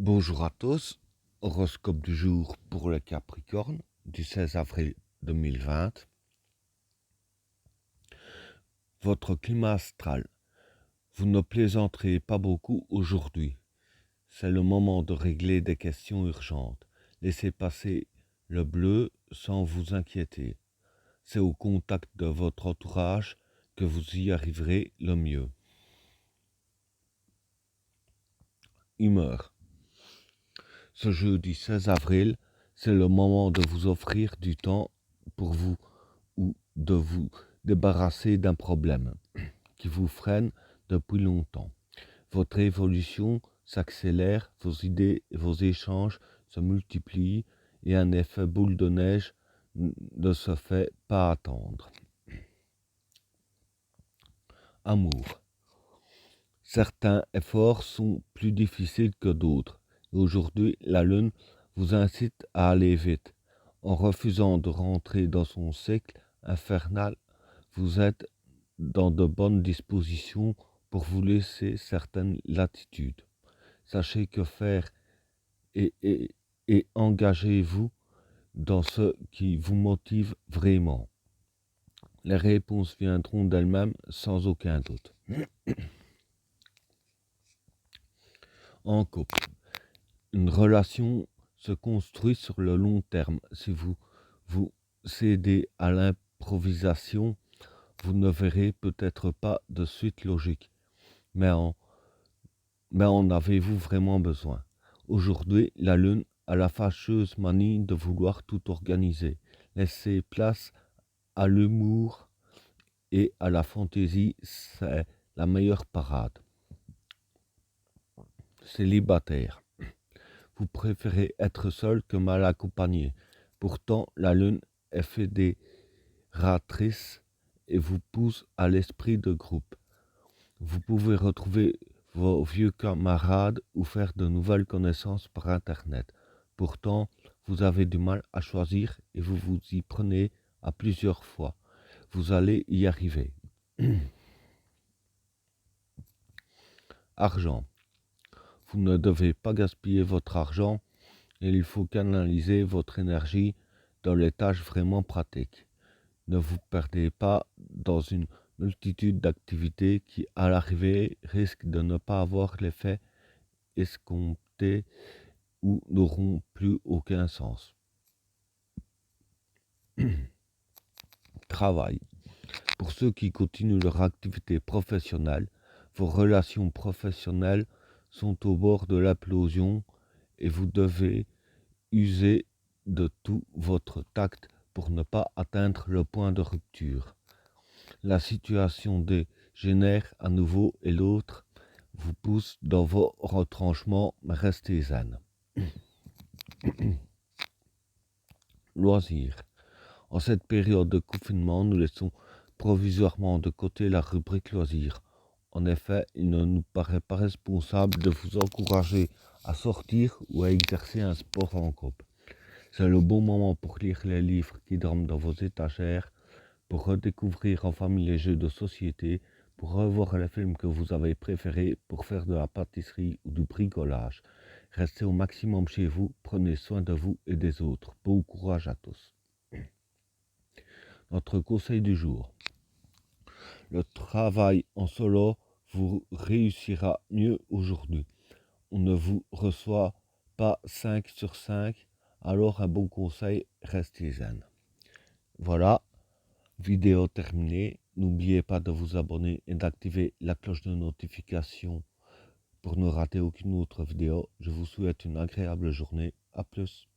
Bonjour à tous, horoscope du jour pour le Capricorne du 16 avril 2020. Votre climat astral. Vous ne plaisanterez pas beaucoup aujourd'hui. C'est le moment de régler des questions urgentes. Laissez passer le bleu sans vous inquiéter. C'est au contact de votre entourage que vous y arriverez le mieux. Humeur. Ce jeudi 16 avril, c'est le moment de vous offrir du temps pour vous ou de vous débarrasser d'un problème qui vous freine depuis longtemps. Votre évolution s'accélère, vos idées et vos échanges se multiplient et un effet boule de neige ne se fait pas attendre. Amour. Certains efforts sont plus difficiles que d'autres. Aujourd'hui, la Lune vous incite à aller vite. En refusant de rentrer dans son cycle infernal, vous êtes dans de bonnes dispositions pour vous laisser certaines latitudes. Sachez que faire et engagez-vous dans ce qui vous motive vraiment. Les réponses viendront d'elles-mêmes sans aucun doute. En couple, une relation se construit sur le long terme. Si vous vous cédez à l'improvisation, vous ne verrez peut-être pas de suite logique. Mais en avez-vous vraiment besoin? Aujourd'hui, la Lune a la fâcheuse manie de vouloir tout organiser. Laissez place à l'humour et à la fantaisie, c'est la meilleure parade. Célibataire. Vous préférez être seul que mal accompagné. Pourtant, la Lune est fédératrice et vous pousse à l'esprit de groupe. Vous pouvez retrouver vos vieux camarades ou faire de nouvelles connaissances par Internet. Pourtant, vous avez du mal à choisir et vous vous y prenez à plusieurs fois. Vous allez y arriver. Argent. Vous ne devez pas gaspiller votre argent et il faut canaliser votre énergie dans les tâches vraiment pratiques. Ne vous perdez pas dans une multitude d'activités qui, à l'arrivée, risquent de ne pas avoir l'effet escompté ou n'auront plus aucun sens. Travail. Pour ceux qui continuent leur activité professionnelle, vos relations professionnelles sont au bord de l'implosion et vous devez user de tout votre tact pour ne pas atteindre le point de rupture. La situation dégénère à nouveau et l'autre vous pousse dans vos retranchements, mais restez zen. Loisirs. En cette période de confinement, nous laissons provisoirement de côté la rubrique loisirs. En effet, il ne nous paraît pas responsable de vous encourager à sortir ou à exercer un sport en groupe. C'est le bon moment pour lire les livres qui dorment dans vos étagères, pour redécouvrir en famille les jeux de société, pour revoir les films que vous avez préférés, pour faire de la pâtisserie ou du bricolage. Restez au maximum chez vous, prenez soin de vous et des autres. Bon courage à tous. Notre conseil du jour. Le travail en solo vous réussira mieux aujourd'hui. On ne vous reçoit pas 5 sur 5, alors un bon conseil, restez zen. Voilà, vidéo terminée. N'oubliez pas de vous abonner et d'activer la cloche de notification pour ne rater aucune autre vidéo. Je vous souhaite une agréable journée. À plus.